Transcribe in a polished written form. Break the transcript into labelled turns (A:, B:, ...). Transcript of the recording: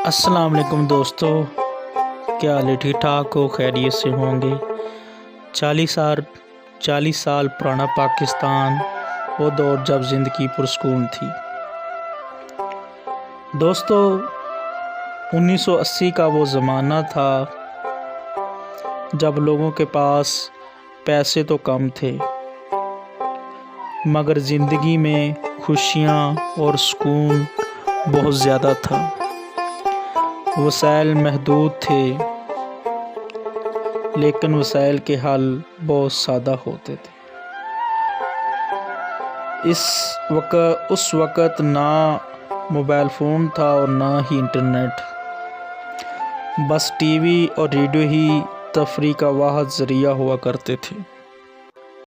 A: السلام علیکم دوستو، کیا حال ہے؟ ٹھیک ٹھاک ہو؟ خیریت سے ہوں گے۔ 40 سال پرانا پاکستان، وہ دور جب زندگی پرسکون تھی۔ دوستو، 1980 کا وہ زمانہ تھا جب لوگوں کے پاس پیسے تو کم تھے، مگر زندگی میں خوشیاں اور سکون بہت زیادہ تھا۔ وسائل محدود تھے، لیکن وسائل کے حل بہت سادہ ہوتے تھے۔ اس وقت نہ موبائل فون تھا اور نہ ہی انٹرنیٹ، بس ٹی وی اور ریڈیو ہی تفریح کا واحد ذریعہ ہوا کرتے تھے۔